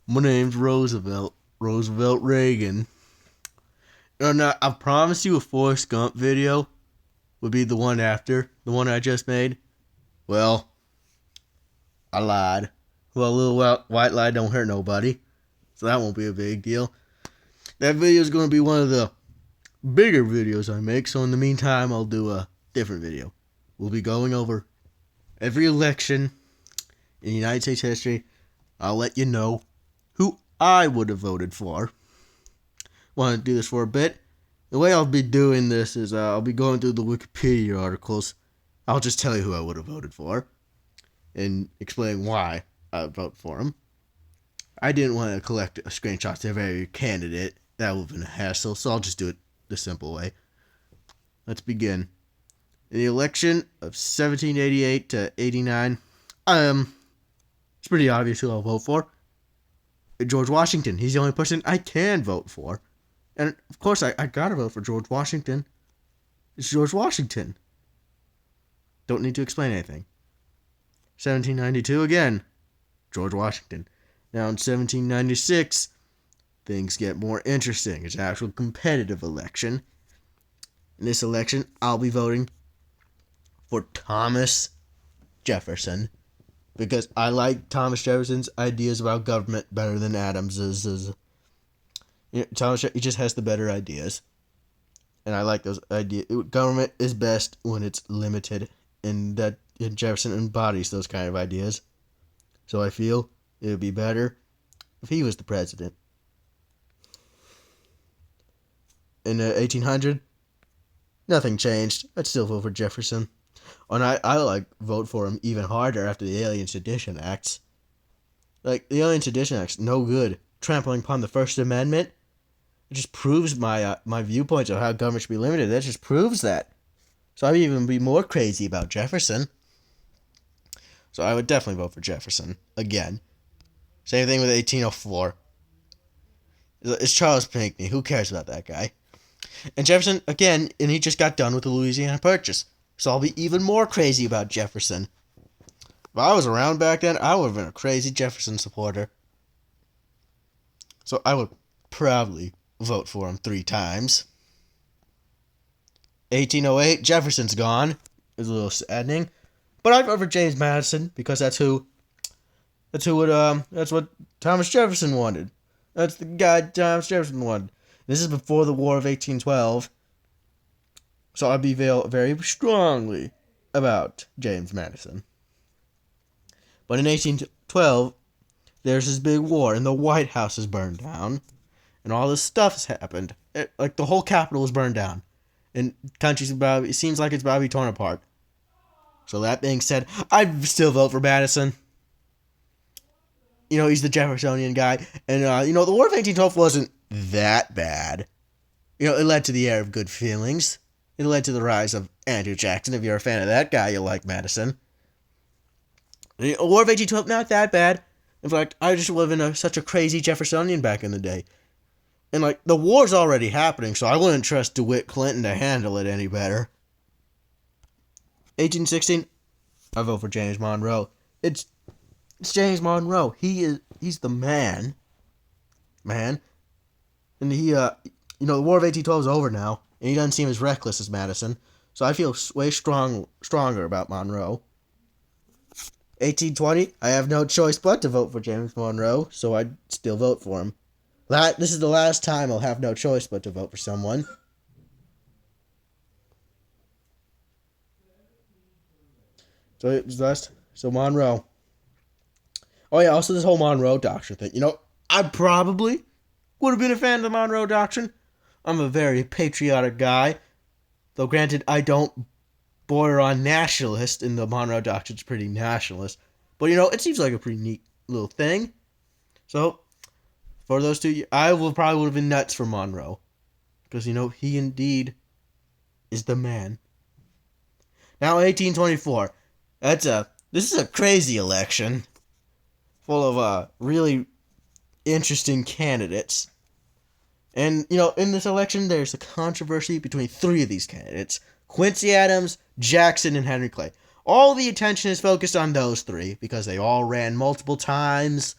My name's Roosevelt. Roosevelt Reagan. And I promised you a Forrest Gump video would be the one after the one I just made. Well, I lied. Well, a little white lie don't hurt nobody, so that won't be a big deal. That video is going to be one of the bigger videos I make, so in the meantime, I'll do a different video. We'll be going over every election in United States history. I'll let you know who I would have voted for. Want to do this for a bit. The way I'll be doing this is I'll be going through the Wikipedia articles. I'll just tell you who I would have voted for and explain why I would vote for him. I didn't want to collect screenshots of every candidate. That would have been a hassle, so I'll just do it the simple way. Let's begin. In the election of 1788 to 89, it's pretty obvious who I'll vote for. George Washington. He's the only person I can vote for. And, of course, I gotta vote for George Washington. It's George Washington. Don't need to explain anything. 1792 again. George Washington. Now in 1796, things get more interesting. It's an actual competitive election. In this election, I'll be voting for Thomas Jefferson, because I like Thomas Jefferson's ideas about government better than Adams's. Thomas, he just has the better ideas, and I like those ideas. Government is best when it's limited, and Jefferson embodies those kind of ideas. So I feel it would be better if he was the president. In 1800, nothing changed. I'd still vote for Jefferson. And I vote for him even harder after the Alien Sedition Acts. Like, the Alien Sedition Act's no good. Trampling upon the First Amendment. It just proves my viewpoints of how government should be limited. That just proves that. So I'd even be more crazy about Jefferson. So I would definitely vote for Jefferson. Again. Same thing with 1804. It's Charles Pinckney. Who cares about that guy? And Jefferson, again, and he just got done with the Louisiana Purchase. So I'll be even more crazy about Jefferson. If I was around back then, I would have been a crazy Jefferson supporter. So I would proudly vote for him 3 times. 1808, Jefferson's gone. It's a little saddening. But I'd vote for James Madison, because that's what Thomas Jefferson wanted. That's the guy Thomas Jefferson wanted. This is before the War of 1812. So I'd be very strongly about James Madison. But in 1812, there's this big war, and the White House is burned down, and all this stuff has happened. Like, the whole Capitol is burned down, and it seems like it's about to be torn apart. So that being said, I'd still vote for Madison. He's the Jeffersonian guy, and the War of 1812 wasn't that bad. It led to the era of good feelings. It led to the rise of Andrew Jackson. If you're a fan of that guy, you'll like Madison. The War of 1812, not that bad. In fact, I just live in such a crazy Jeffersonian back in the day. And, the war's already happening, so I wouldn't trust DeWitt Clinton to handle it any better. 1816, I vote for James Monroe. It's James Monroe. He's the man. And the War of 1812 is over now. And he doesn't seem as reckless as Madison. So I feel way stronger about Monroe. 1820, I have no choice but to vote for James Monroe, so I'd still vote for him. This is the last time I'll have no choice but to vote for someone. So it was last. So Monroe. Oh yeah, also this whole Monroe Doctrine thing. I probably would have been a fan of the Monroe Doctrine. I'm a very patriotic guy. Though granted, I don't border on nationalist, and the Monroe Doctrine's pretty nationalist. But, it seems like a pretty neat little thing. So, for those two, I probably would have been nuts for Monroe. Because, he indeed is the man. Now, 1824. This is a crazy election. Full of, really interesting candidates. And, in this election, there's a controversy between 3 of these candidates. Quincy Adams, Jackson, and Henry Clay. All the attention is focused on those 3, because they all ran multiple times.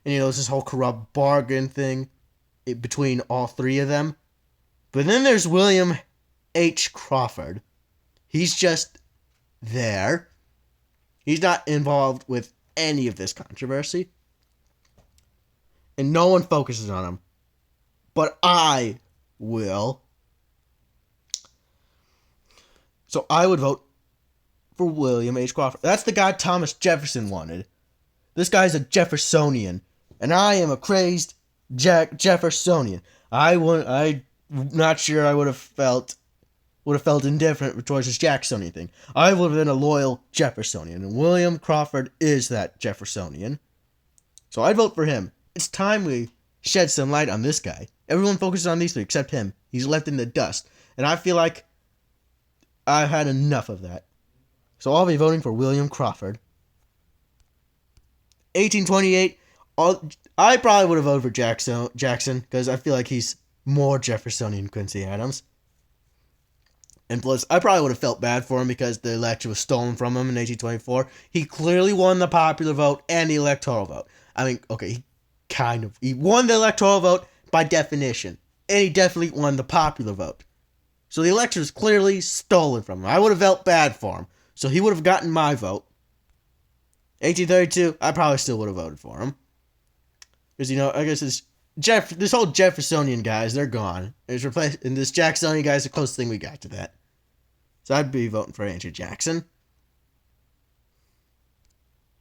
And, it's this whole corrupt bargain thing between all three of them. But then there's William H. Crawford. He's just there. He's not involved with any of this controversy. And no one focuses on him. But I will. So I would vote for William H. Crawford. That's the guy Thomas Jefferson wanted. This guy's a Jeffersonian. And I am a crazed Jeffersonian. I'm not sure I would have felt indifferent towards this Jacksonian thing. I would have been a loyal Jeffersonian. And William Crawford is that Jeffersonian. So I'd vote for him. It's time we shed some light on this guy. Everyone focuses on these three except him. He's left in the dust. And I feel like I've had enough of that. So I'll be voting for William Crawford. 1828, I probably would have voted for Jackson because I feel like he's more Jeffersonian than Quincy Adams. And plus, I probably would have felt bad for him because the election was stolen from him in 1824. He clearly won the popular vote and the electoral vote. I mean, okay, he won the electoral vote by definition. And he definitely won the popular vote. So the election was clearly stolen from him. I would have felt bad for him. So he would have gotten my vote. 1832, I probably still would have voted for him. Because, I guess this whole Jeffersonian guys, they're gone. It's replaced, and this Jacksonian guy is the closest thing we got to that. So I'd be voting for Andrew Jackson.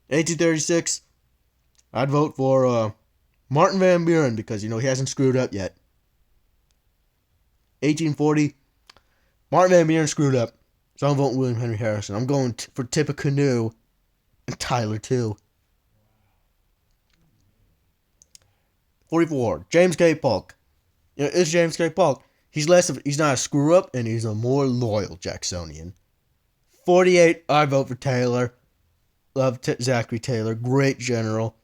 1836, I'd vote for Martin Van Buren because, he hasn't screwed up yet. 1840, Martin Van Buren screwed up. So I'm voting William Henry Harrison. I'm going for Tippecanoe and Tyler too. 44, James K. Polk. It's James K. Polk. He's not a screw up and he's a more loyal Jacksonian. 48, I vote for Taylor. Love Zachary Taylor, great general.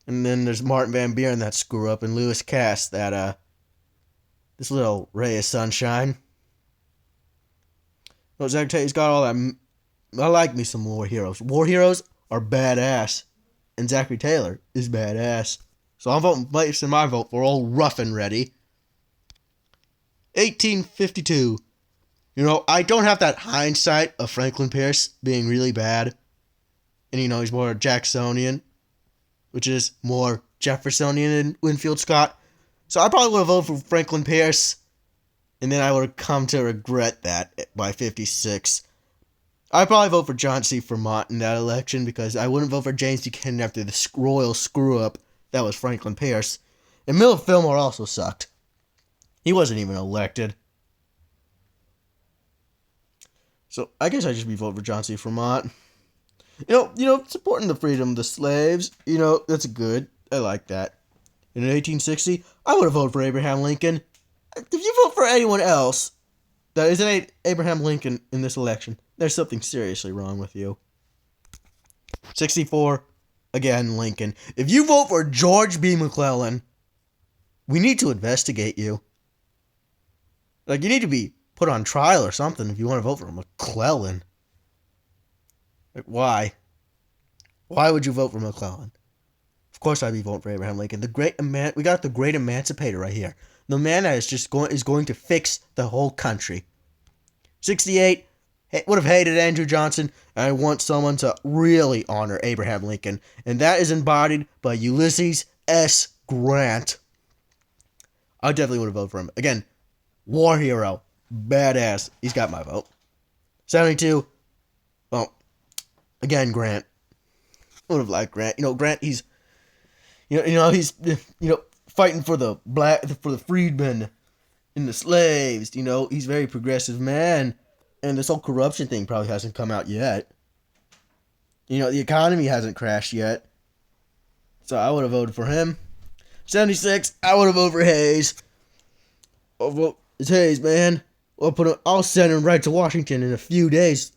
And then there's Martin Van Buren, that screw up, and Lewis Cass, that this little ray of sunshine. Zachary Taylor's got all that. I like me some war heroes. War heroes are badass, and Zachary Taylor is badass. So I'm placing my vote for old Rough and Ready. 1852. I don't have that hindsight of Franklin Pierce being really bad. And, he's more Jacksonian, which is more Jeffersonian than Winfield Scott. So I probably would have voted for Franklin Pierce. And then I would have come to regret that by 56. I'd probably vote for John C. Fremont in that election because I wouldn't vote for James Buchanan after the royal screw-up that was Franklin Pierce. And Millard Fillmore also sucked. He wasn't even elected. So I guess I'd just be voting for John C. Fremont. Supporting the freedom of the slaves, that's good. I like that. In 1860, I would have voted for Abraham Lincoln. If you vote for anyone else that isn't Abraham Lincoln in this election, there's something seriously wrong with you. 64, again, Lincoln. If you vote for George B. McClellan, we need to investigate you. You need to be put on trial or something if you want to vote for McClellan. Why? Why would you vote for McClellan? Of course I'd be voting for Abraham Lincoln. We got the great emancipator right here. The man that is going to fix the whole country. 68, would have hated Andrew Johnson. And I want someone to really honor Abraham Lincoln. And that is embodied by Ulysses S. Grant. I definitely would have voted for him. Again, war hero. Badass. He's got my vote. 72, well, again, Grant. I would have liked Grant. Grant, he's fighting for the freedmen and the slaves. He's a very progressive man. And this whole corruption thing probably hasn't come out yet. The economy hasn't crashed yet. So I would have voted for him. 76, I would have voted for Hayes. It's Hayes, man. I'll send him right to Washington in a few days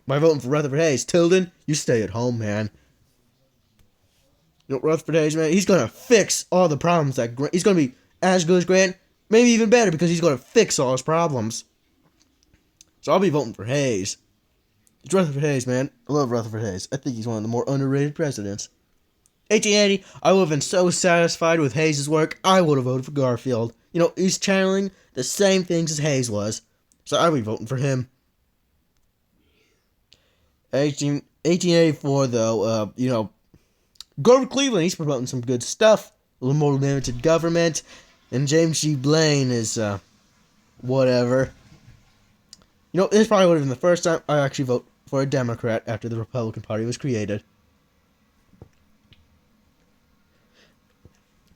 by voting for Rutherford Hayes. Tilden, you stay at home, man. Rutherford Hayes, man, he's going to fix all the problems that he's going to be as good as Grant, maybe even better because he's going to fix all his problems. So I'll be voting for Hayes. It's Rutherford Hayes, man. I love Rutherford Hayes. I think he's one of the more underrated presidents. 1880, I would have been so satisfied with Hayes' work, I would have voted for Garfield. You know, he's channeling the same things as Hayes was. So I would be voting for him. 1884, though, Grover Cleveland, he's promoting some good stuff. A little more limited government. And James G. Blaine is, whatever. You know, this probably would have been the first time I actually vote for a Democrat after the Republican Party was created.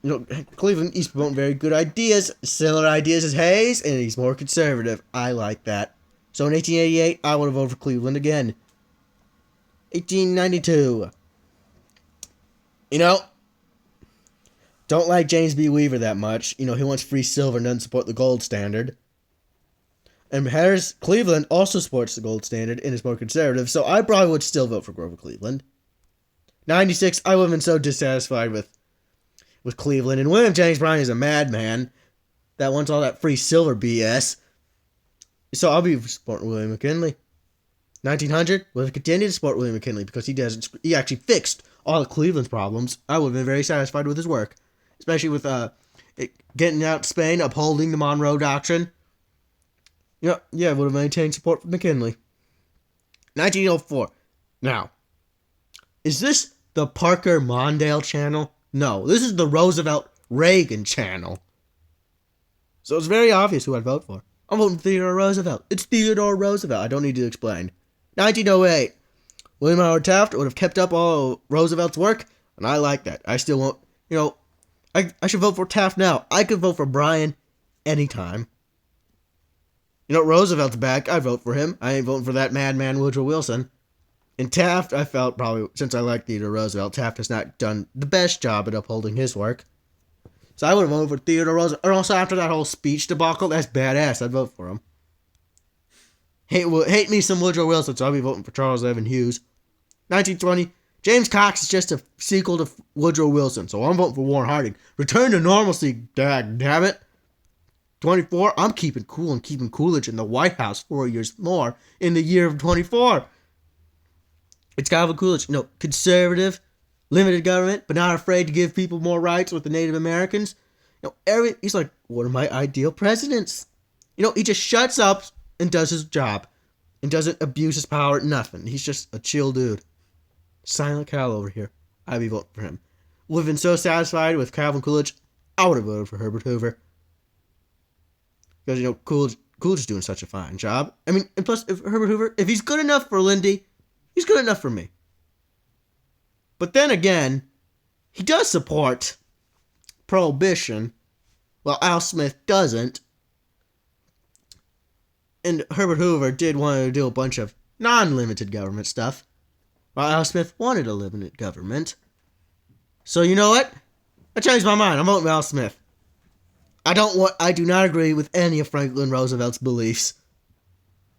You know, Cleveland, he's promoting very good ideas, similar ideas as Hayes, and he's more conservative. I like that. So in 1888, I would have voted for Cleveland again. 1892. You know, don't like James B. Weaver that much. You know, he wants free silver and doesn't support the gold standard. And Harris Cleveland also supports the gold standard and is more conservative, so I probably would still vote for Grover Cleveland. 96, I would have been so dissatisfied with Cleveland. And William Jennings Bryan is a madman that wants all that free silver BS. So I'll be supporting William McKinley. 1900, we'll continue to support William McKinley because he actually fixed all of Cleveland's problems. I would have been very satisfied with his work, especially with getting out to Spain, upholding the Monroe Doctrine. Yeah, I would have maintained support for McKinley. 1904. Now, is this the Parker Mondale channel? No, this is the Roosevelt-Reagan channel. So it's very obvious who I'd vote for. I'm voting for Theodore Roosevelt. It's Theodore Roosevelt. I don't need to explain. 1908. William Howard Taft would have kept up all of Roosevelt's work, and I like that. I still won't, I should vote for Taft now. I could vote for Bryan anytime. You know, Roosevelt's back. I'd vote for him. I ain't voting for that madman Woodrow Wilson. And Taft, I felt probably, since I like Theodore Roosevelt, Taft has not done the best job at upholding his work. So I would have voted for Theodore Roosevelt. Or also after that whole speech debacle, that's badass. I'd vote for him. Hate me some Woodrow Wilson, so I'll be voting for Charles Evan Hughes. 1920, James Cox is just a sequel to Woodrow Wilson, so I'm voting for Warren Harding. Return to normalcy, damn it. 24, I'm keeping cool and keeping Coolidge in the White House 4 years more in the year of 24. It's Calvin Coolidge, conservative, limited government, but not afraid to give people more rights with the Native Americans. He's like one of my ideal presidents. He just shuts up and does his job and doesn't abuse his power, nothing. He's just a chill dude. Silent Cal over here. I'd be voting for him. Would have been so satisfied with Calvin Coolidge, I would have voted for Herbert Hoover. Because, Coolidge is doing such a fine job. I mean, and plus, if Herbert Hoover, if he's good enough for Lindy, he's good enough for me. But then again, he does support prohibition, while Al Smith doesn't. And Herbert Hoover did want to do a bunch of non-limited government stuff, while Al Smith wanted a limited government. So you know what? I changed my mind. I'm voting for Al Smith. I do not agree with any of Franklin Roosevelt's beliefs.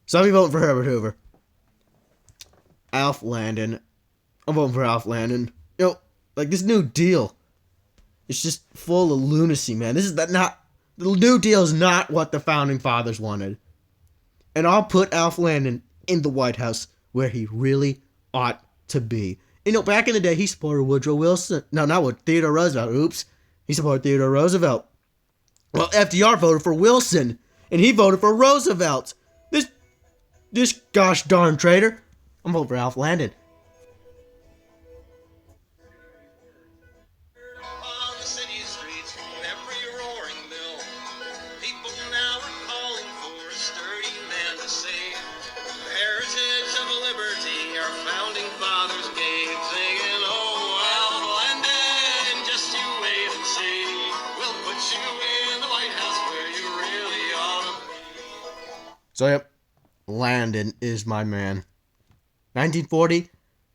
So I'll be voting for Herbert Hoover. Alf Landon. I'm voting for Alf Landon. This New Deal. It's just full of lunacy, man. The New Deal is not what the Founding Fathers wanted. And I'll put Alf Landon in the White House where he really ought to be. Back in the day, he supported Woodrow Wilson. No, not with Theodore Roosevelt. Oops. He supported Theodore Roosevelt. Well, FDR voted for Wilson, and he voted for Roosevelt. This gosh darn traitor. I'm voting for Alf Landon. On the city streets, every roaring mill, people now are calling for a sturdy man to save the heritage of liberty our founding fathers gave, singing, "Oh, Alf Landon, just you wait and see. We'll put you in the White House where you really ought to be." So, yep, Landon is my man. 1940,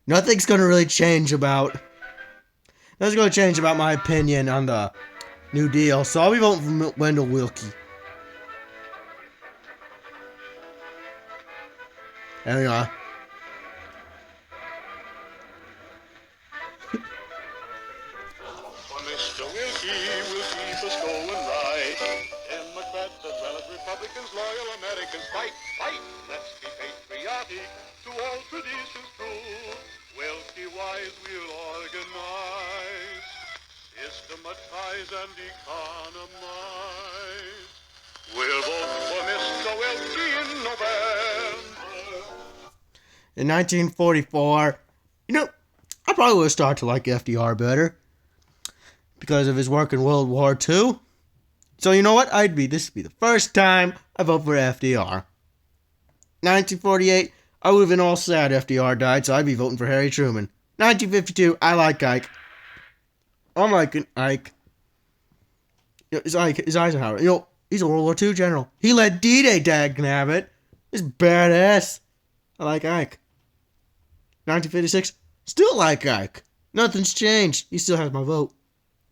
nothing's going to really change about my opinion on the New Deal, so I'll be voting for Wendell Willkie. There we are. Mr. Willkie will keep us going right. Democrats as well as Republicans, loyal Americans, fight, fight. Let's be patriotic to all traditions true. Willkie wise, we'll organize. and economize. We'll vote for Mr. Welty in November. In 1944, I probably would have started to like FDR better because of his work in World War II. So you know what? This would be the first time I vote for FDR. 1948, I would have been all sad FDR died, so I'd be voting for Harry Truman. 1952, I like Ike. I'm liking Ike. It's Eisenhower. He's a World War II general. He led D-Day, dagnabbit. He's badass. I like Ike. 1956, still like Ike. Nothing's changed. He still has my vote.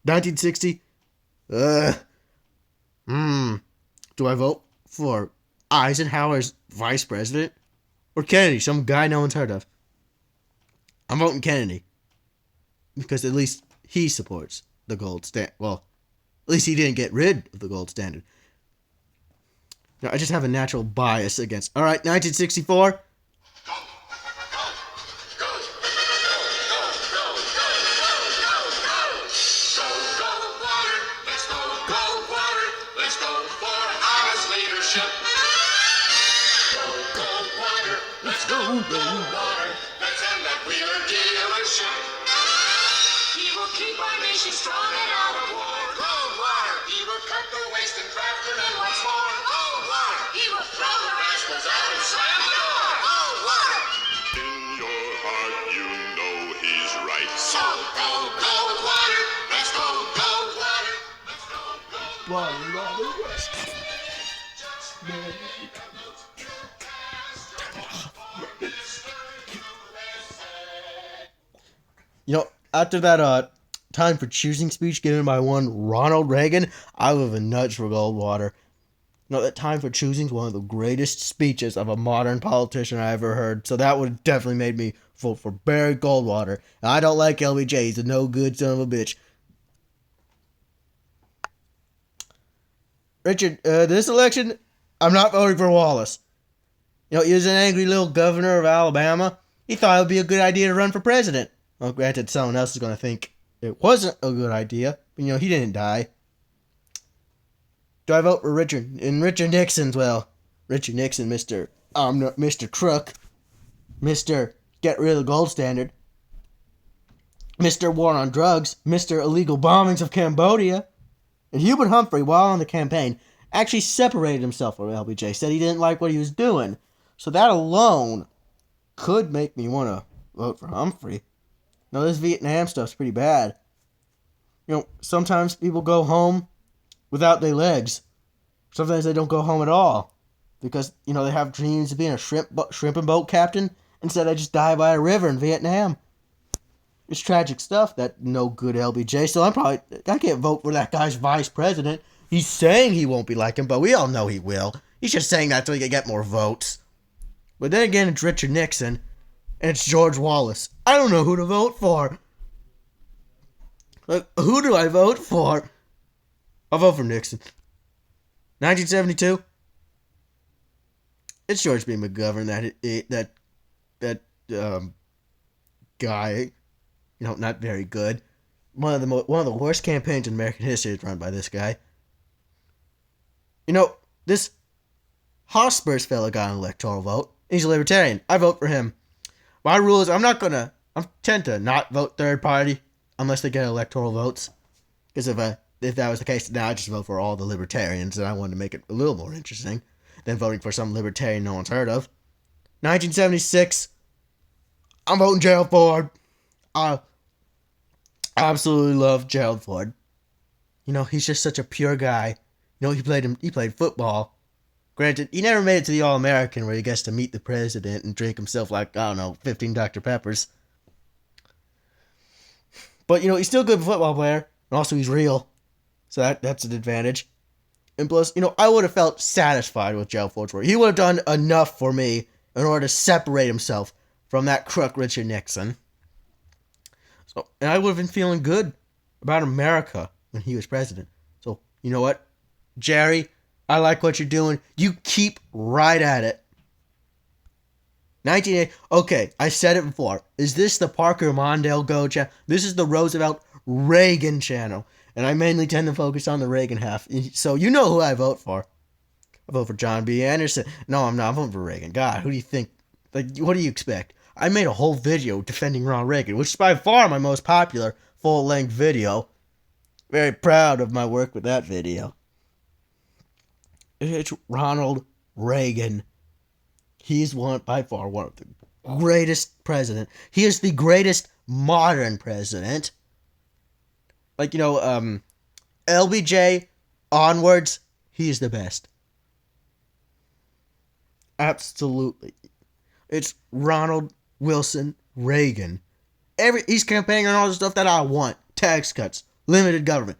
1960, do I vote for Eisenhower's vice president or Kennedy, some guy no one's heard of? I'm voting Kennedy because at least he supports the gold standard. Well, at least he didn't get rid of the gold standard. Now, I just have a natural bias against. All right, 1964. Strong and out of war. Gold water. He will cut the waste and craft it and what's more. Gold water. He will throw the rascals out and slam the door. Gold water. In your heart you know he's right. So gold water. Let's go gold water. Let's go gold water. After that time for choosing speech given by one Ronald Reagan, I would have been nuts for Goldwater. That time for choosing is one of the greatest speeches of a modern politician I ever heard, so that would have definitely made me vote for Barry Goldwater. And I don't like LBJ, he's a no good son of a bitch. Richard, this election, I'm not voting for Wallace. He was an angry little governor of Alabama. He thought it would be a good idea to run for president. Well, granted, someone else is going to think it wasn't a good idea, but he didn't die. Do I vote for Richard? And Richard Nixon's, Richard Nixon, Mr. Crook, Mr. Get rid of the gold standard, Mr. War on drugs, Mr. Illegal bombings of Cambodia. And Hubert Humphrey, while on the campaign, actually separated himself from LBJ, said he didn't like what he was doing. So that alone could make me want to vote for Humphrey. Now, this Vietnam stuff's pretty bad. Sometimes people go home without their legs. Sometimes they don't go home at all. Because, they have dreams of being a shrimp and boat captain. Instead, they just die by a river in Vietnam. It's tragic stuff, that no good LBJ. So I can't vote for that guy's vice president. He's saying he won't be like him, but we all know he will. He's just saying that so he can get more votes. But then again, it's Richard Nixon. And it's George Wallace. I don't know who to vote for. Who do I vote for? I'll vote for Nixon. 1972. It's George B. McGovern, that guy. Not very good. One of the worst campaigns in American history is run by this guy. This Hotspurs fella got an electoral vote. He's a libertarian. I vote for him. My rule is I tend to not vote third party unless they get electoral votes. Because if that was the case, now I just vote for all the libertarians, and I wanted to make it a little more interesting than voting for some libertarian no one's heard of. 1976, I'm voting Gerald Ford. I absolutely love Gerald Ford. He's just such a pure guy. He played football. Granted, he never made it to the All-American where he gets to meet the president and drink himself 15 Dr. Peppers. But, he's still a good football player. And also, he's real. So that's an advantage. And plus, I would have felt satisfied with Gerald Ford's work. He would have done enough for me in order to separate himself from that crook Richard Nixon. And I would have been feeling good about America when he was president. So, you know what? Jerry, I like what you're doing. You keep right at it. 1980. Okay, I said it before. Is this the Parker Mondale Go channel? This is the Roosevelt Reagan channel. And I mainly tend to focus on the Reagan half. So you know who I vote for. I vote for John B. Anderson. No, I'm not. I'm voting for Reagan. God, who do you think? Like, what do you expect? I made a whole video defending Ronald Reagan, which is by far my most popular full-length video. Very proud of my work with that video. It's Ronald Reagan. He's by far one of the greatest president. He is the greatest modern president. Like, LBJ onwards, he is the best. Absolutely. It's Ronald Wilson Reagan. He's campaigning on all the stuff that I want. Tax cuts, limited government.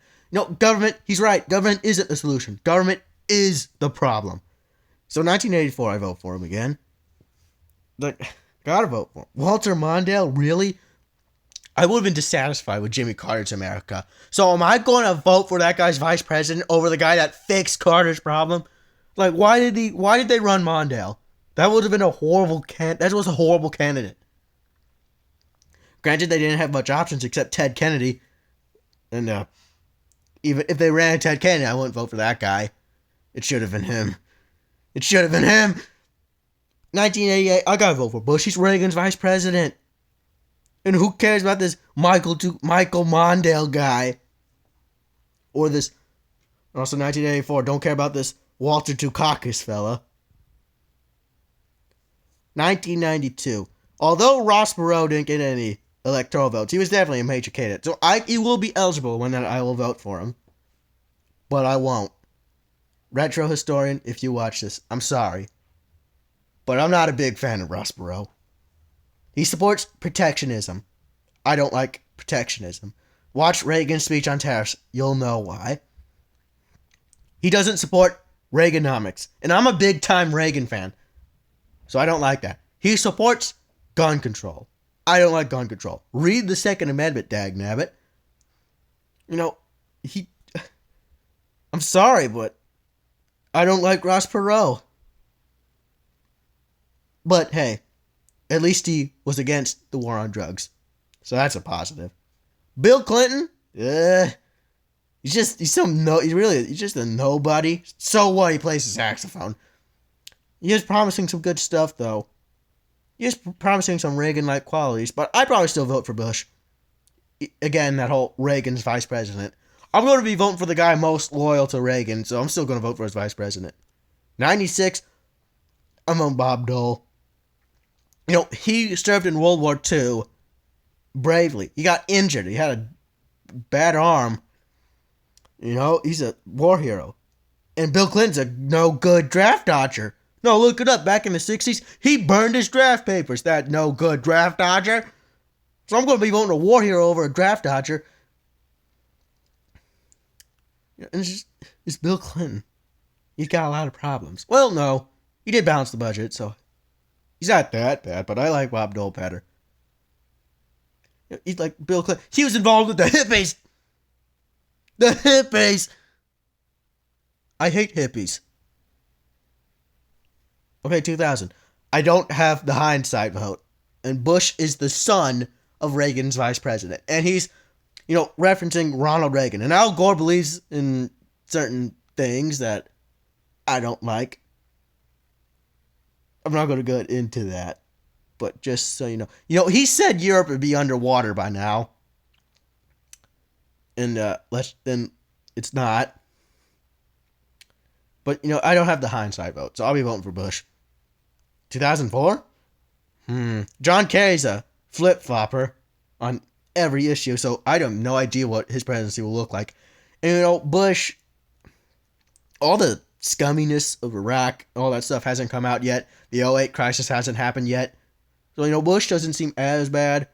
Government, he's right. Government isn't the solution. Government is the problem. So 1984, I vote for him again. Gotta vote for him. Walter Mondale, really? I would have been dissatisfied with Jimmy Carter's America. So am I going to vote for that guy's vice president over the guy that fixed Carter's problem? Like, why did they run Mondale? That would have been a horrible that was a horrible candidate. Granted, they didn't have much options except Ted Kennedy. And even if they ran Ted Kennedy, I wouldn't vote for that guy. It should have been him. 1988, I gotta vote for Bush. He's Reagan's vice president. And who cares about this Michael Mondale guy? Or this, also 1984, don't care about this Walter Dukakis fella. 1992, although Ross Perot didn't get any electoral votes, he was definitely a major candidate. So he will be eligible when I will vote for him. But I won't. Retro historian, if you watch this, I'm sorry. But I'm not a big fan of Ross Perot. He supports protectionism. I don't like protectionism. Watch Reagan's speech on tariffs. You'll know why. He doesn't support Reaganomics. And I'm a big-time Reagan fan. So I don't like that. He supports gun control. I don't like gun control. Read the Second Amendment, dagnabbit. I'm sorry, but I don't like Ross Perot. But hey, at least he was against the war on drugs. So that's a positive. Bill Clinton? He's just a nobody. So what? He plays the saxophone. He is promising some good stuff, though. He is promising some Reagan-like qualities, but I'd probably still vote for Bush. Again, that whole Reagan's vice president. I'm going to be voting for the guy most loyal to Reagan, so I'm still going to vote for his vice president. 96, I'm on Bob Dole. He served in World War II bravely. He got injured. He had a bad arm. He's a war hero. And Bill Clinton's a no-good draft dodger. No, look it up. Back in the 60s, he burned his draft papers, that no-good draft dodger. So I'm going to be voting a war hero over a draft dodger. And it's Bill Clinton. He's got a lot of problems. Well, no. He did balance the budget, so he's not that bad, but I like Bob Dole better. He's like Bill Clinton. He was involved with the hippies. The hippies. I hate hippies. Okay, 2000. I don't have the hindsight vote. And Bush is the son of Reagan's vice president. And he's, referencing Ronald Reagan. And Al Gore believes in certain things that I don't like. I'm not going to go into that. But just so you know. He said Europe would be underwater by now. And then it's not. But, I don't have the hindsight vote. So I'll be voting for Bush. 2004? John Kerry's a flip-flopper on every issue, so I have no idea what his presidency will look like. And, Bush, all the scumminess of Iraq, all that stuff hasn't come out yet. The 2008 crisis hasn't happened yet. So, Bush doesn't seem as bad.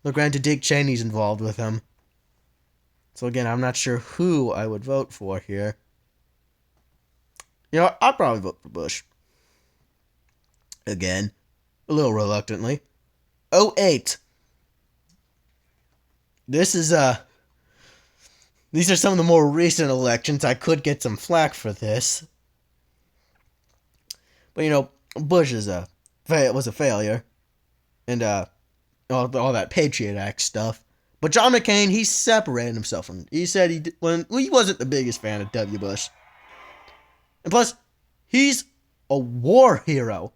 But granted, Dick Cheney's involved with him. So, again, I'm not sure who I would vote for here. I'll probably vote for Bush. Again, a little reluctantly. 2008. These are some of the more recent elections. I could get some flack for this. But, Bush was a failure. And all that Patriot Act stuff. But John McCain, he separated himself from. He said he wasn't the biggest fan of W. Bush. And plus, he's a war hero.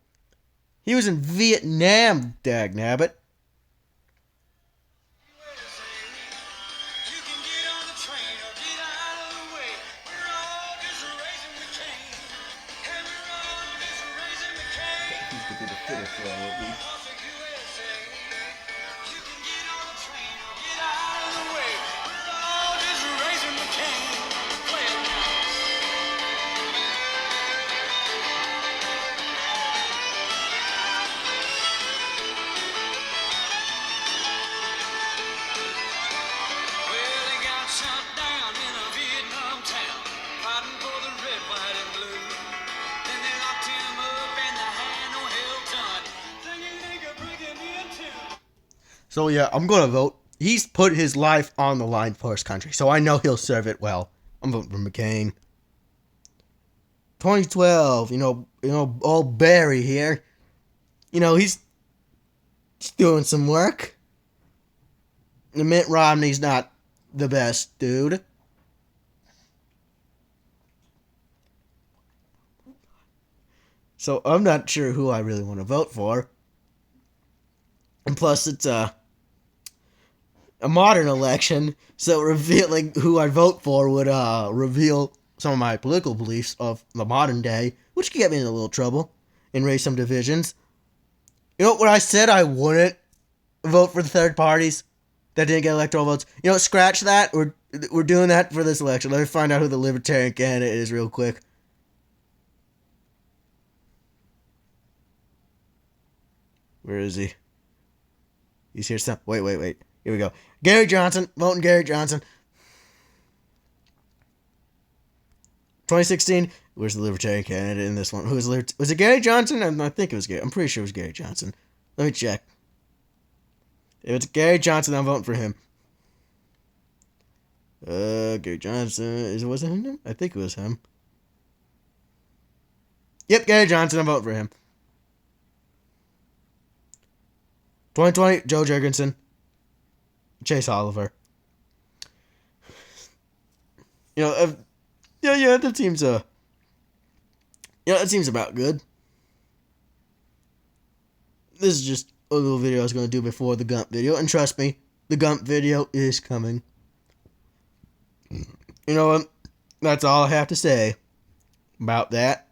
He was in Vietnam, dagnabbit. So yeah, I'm gonna vote. He's put his life on the line for his country, so I know he'll serve it well. I'm voting for McCain. 2012, old Barry here. He's doing some work. Mitt Romney's not the best dude. So I'm not sure who I really want to vote for. And plus, it's a modern election, so revealing who I vote for would reveal some of my political beliefs of the modern day, which could get me in a little trouble and raise some divisions. When I said I wouldn't vote for the third parties that didn't get electoral votes, scratch that. We're doing that for this election. Let me find out who the Libertarian candidate is real quick. Where is he? He's here. Wait. Here we go. Gary Johnson. Voting Gary Johnson. 2016. Where's the Libertarian candidate in this one? Was it Gary Johnson? I think it was Gary. I'm pretty sure it was Gary Johnson. Let me check. If it's Gary Johnson, I'm voting for him. Gary Johnson. Was it him? I think it was him. Yep, Gary Johnson. I'm voting for him. 2020, Joe Jurgensen. Chase Oliver. That seems that seems about good. This is just a little video I was going to do before the Gump video, and trust me, the Gump video is coming. You know what? That's all I have to say about that.